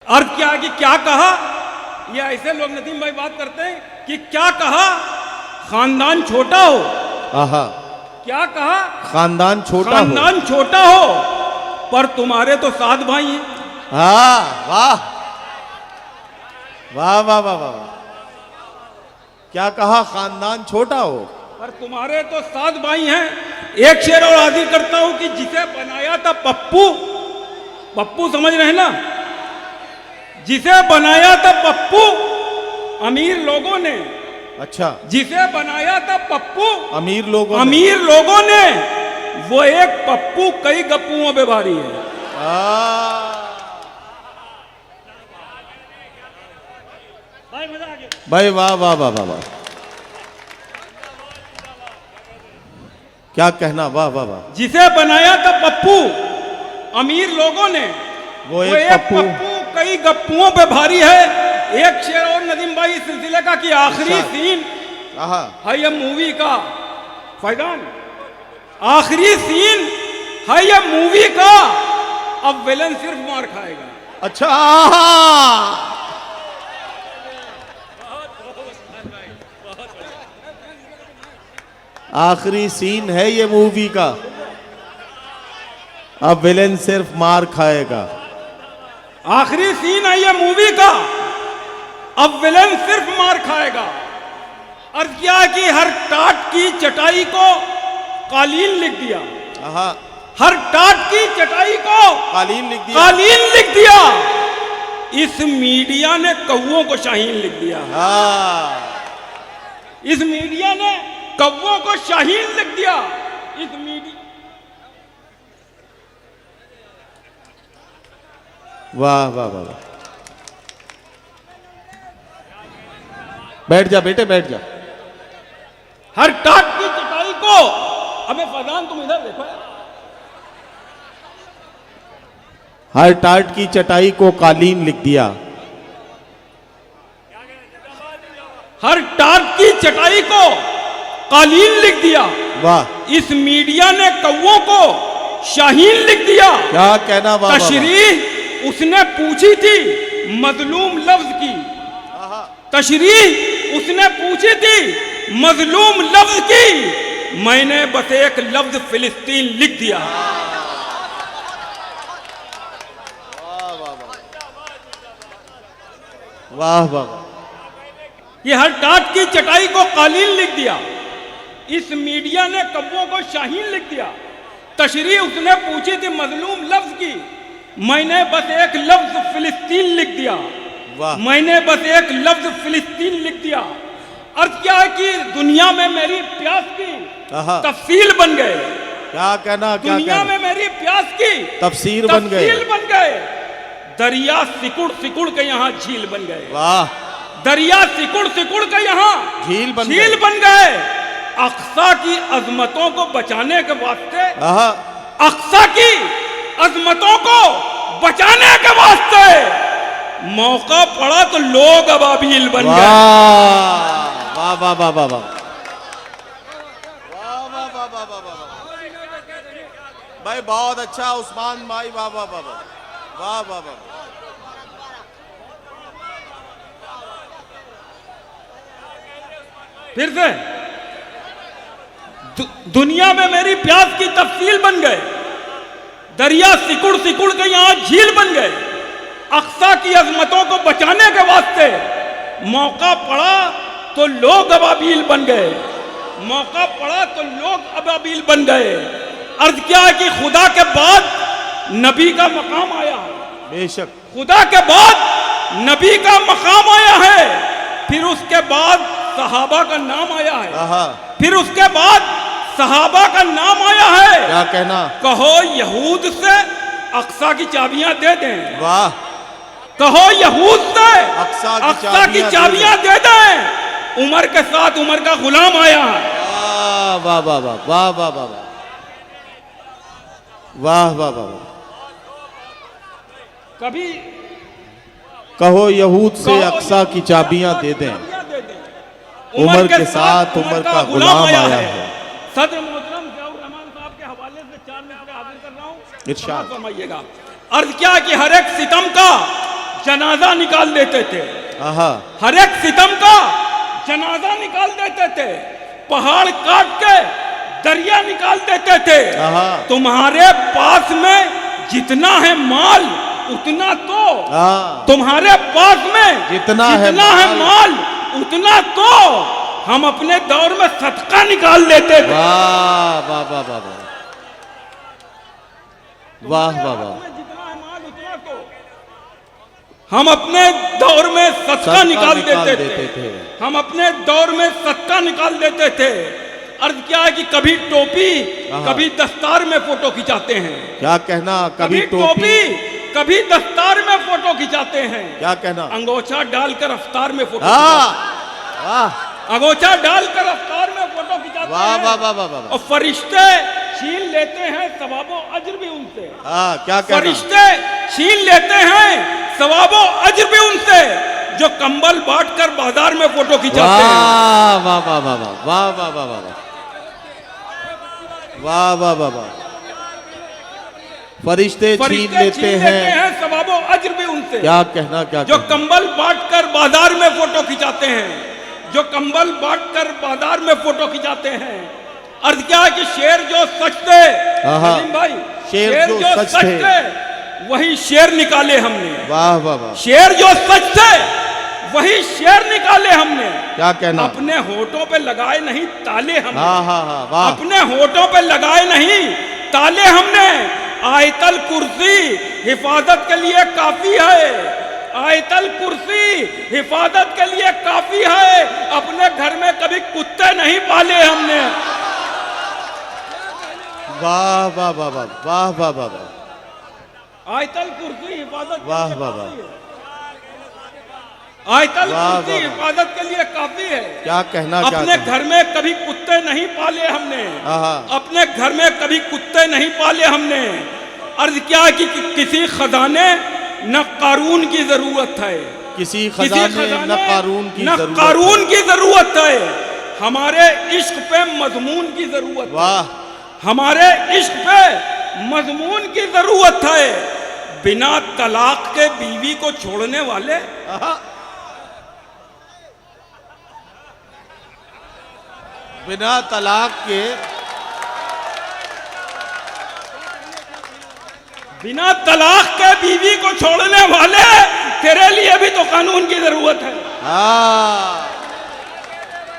अर्थ क्या कि क्या कहा, ये ऐसे लोग नदीम भाई बात करते हैं कि क्या कहा खानदान छोटा हो। आहा, क्या कहा खानदान छोटा हो। खानदान छोटा हो पर तुम्हारे तो 7 भाई हैं। हाँ, वाह वाह वाह वाह वाह। क्या कहा, खानदान छोटा हो पर तुम्हारे तो 7 भाई हैं। एक शेर और हाजिर करता हूं कि जिसे बनाया था पप्पू, पप्पू समझ रहे हैं ना, जिसे बनाया था पप्पू अमीर लोगों ने। अच्छा, जिसे बनाया था पप्पू अमीर लोगों ने वो एक पप्पू कई गप्पुओं पे भारी है। भाई वाह वाह वाह वाह वाह, क्या कहना, वाह वाह वाह। जिसे बनाया था पप्पू अमीर लोगों ने वो एक पप्पू कई गप्पुओं पे भारी है। एक शेर और नदीम भाई इस सिलसिले का कि आखिरी अच्छा। सीन आहा, है ये मूवी का, फैजान आखिरी सीन है ये मूवी का, अब विलन सिर्फ मार खाएगा। अच्छा, आहा, आखिरी सीन है ये मूवी का, अब विलेन सिर्फ मार खाएगा। आखिरी सीन है ये मूवी का, अब विलन सिर्फ मार खाएगा। अर्ज किया कि हर टाट की चटाई को कालीन लिख दिया। आहा, हर टाट की चटाई को कालीन लिख दिया। कालीन लिख दिया। इस मीडिया ने कौओं को शाहीन लिख दिया। हाँ, इस मीडिया ने कौओं को शाहीन लिख दिया। इस मीडिया, वाह वाह वाह वाह। बैठ जा बेटे, बैठ जा। हर टाट की चटाई को, अबे फजान तुम इधर देखो यार। हर टाट की चटाई को कालीन लिख दिया। हर टाट की चटाई को कालीन लिख दिया। वाह, इस मीडिया ने कौओं को शाहीन लिख दिया। क्या कहना, वाह वाह वाह। तशरीह उसने पूछी थी मजलूम लफ्ज की। तशरीह उसने पूछी थी मजलूम लफ्ज की, मैंने बस एक लफ्ज फिलिस्तीन लिख दिया। वाह वाह वाह। ये हर टाट की चटाई को कालीन लिख दिया। इस मीडिया ने कौओं को शाहीन लिख दिया। तशरीह उसने पूछी थी मजलूम लफ्ज की, मैंने बस एक लफ्ज फिलिस्तीन लिख दिया। वाह, मैंने बस एक लफ्ज फिलिस्तीन लिख दिया। अर्थ क्या है कि दुनिया में मेरी प्यास की तफसील बन गए। क्या कहना, क्या दुनिया कहना, में मेरी प्यास की तफसीर बन गए। तफसील बन गए। दरिया सिकुड़ सिकुड़ के यहाँ झील बन गए। वाह, दरिया सिकुड़ सिकुड़ के यहाँ झील बन गए। अक्सा की अजमतों को बचाने के वास्ते, आहा, अक्सा की अजमतों को बचाने के वास्ते मौका पड़ा तो लोग अबाबील बन गए। वाह वाह वाह वाह वाह। भाई बहुत अच्छा उस्मान भाई, वाह वाह वाह वाह वाह वाह वाह। फिर से दुनिया में मेरी प्यास की तफसील बन गए। दरिया सिकुड़ सिकुड़ के यहाँ झील बन गए। अक्सा की अजमतों को बचाने के वास्ते मौका पड़ा तो लोग अबाबील बन गए। मौका पड़ा तो लोग अबाबील बन गए। अर्ज क्या है कि खुदा के बाद नबी का मकाम आया है। बेशक, खुदा के बाद नबी का मकाम आया है। फिर उसके बाद सहाबा का नाम आया है। आहा, फिर उसके बाद सहाबा का नाम आया है। क्या कहना, कहो यहूद से अक्सा की चाबियां दे दें। वाह, कहो यहूद से अक्सा की चाबियां दे दें। उमर के साथ उमर का गुलाम आया है। वाह वाह वाह वाह वाह वाह वाह वाह वाह। कभी कहो यहूद से अक्सा की चाबियां दे दें। उमर के साथ उमर का गुलाम आया है। सदर मोहतरम ज़ियाउर रहमान साहब के हवाले से 4 मिनट हाजिर कर रहा हूं, इरशाद फरमाइएगा। अर्ज क्या कि हर एक सितम का जनाजा निकाल देते थे, आहा, हर एक सितम का जनाजा निकाल देते थे, पहाड़ काट के दरिया निकाल देते थे। आहा। तुम्हारे पास में जितना है माल उतना तो, हाँ, तुम्हारे पास में जितना है माल उतना तो हम अपने दौर में सदका निकाल लेते थे। वाह वाह वाह वाह वाह वाह वाह वाह, जितना है माल उतना तो हम अपने दौर में सदका निकाल देते थे। हम अपने दौर में सदका निकाल देते थे। अर्ज क्या है कि कभी टोपी कभी दस्तार में फोटो खिंचाते हैं। क्या कहना, कभी टोपी कभी दस्तार में फोटो खिंचाते हैं। क्या कहना, अंगोछा डालकर अफ्तार में फोटो, वाह, अंगोछा डालकर अफ्तार में फोटो खिंचाते वाह हैं। वाह वाह वाह वाह, और फरिश्ते छीन लेते हैं सवाबो अज्र भी उनसे। क्या कहना, फरिश्ते छीन लेते हैं सवाबो अज्र भी उनसे, जो कंबल बांट कर बाजार में फोटो खिंचाते हैं। वाह वाह वाह वाह वाह वाह वाह वाह वाह वाह वाह वाह वाह, फरिश्ते छीन लेते हैं सवाबो अज्र भी उनसे। क्या कहना, क्या जो कंबल बांट कर बाजार में फोटो खिंचाते हैं, जो कंबल बांट कर बाजार में फोटो खिंचाते हैं। अर्ज क्या है कि शेर जो सच थे, सलीम भाई, शेर जो सच थे वही शेर निकाले हमने। वाह वाह वाह, शेर जो सच थे वही शेर निकाले हमने। क्या कहना, अपने होठों पे लगाए नहीं ताले हमने। हाँ हाँ हाँ, वाह, अपने होठों पे लगाए नहीं ताले हमने। आयतल कुर्सी हिफाजत के लिए काफी है। आयतल कुर्सी हिफाजत के लिए काफी है। अपने घर में कभी कुत्ते नहीं पाले हमने। वाह वाह वाह वाह वाह वाह वाह वाह, आयतल कुर्सी हिफाजत, वाह वाह वाह, आयतल कुर्सी हिफाजत के लिए काफी है। क्या कहना, अपने घर में कभी कुत्ते नहीं पाले हमने। अपने घर में कभी कुत्ते नहीं पाले हमने। अर्ज क्या है कि किसी खजाने न कारून की जरूरत है। किसी खजाने न कारून की जरूरत है। हमारे इश्क पे मजमून की जरूरत है। वाह, हमारे इश्क पे मजमून की जरूरत है। बिना तलाक के बीवी को छोड़ने वाले, बिना तलाक के, बिना तलाक के बीवी को छोड़ने वाले, तेरे लिए भी तो कानून की जरूरत है।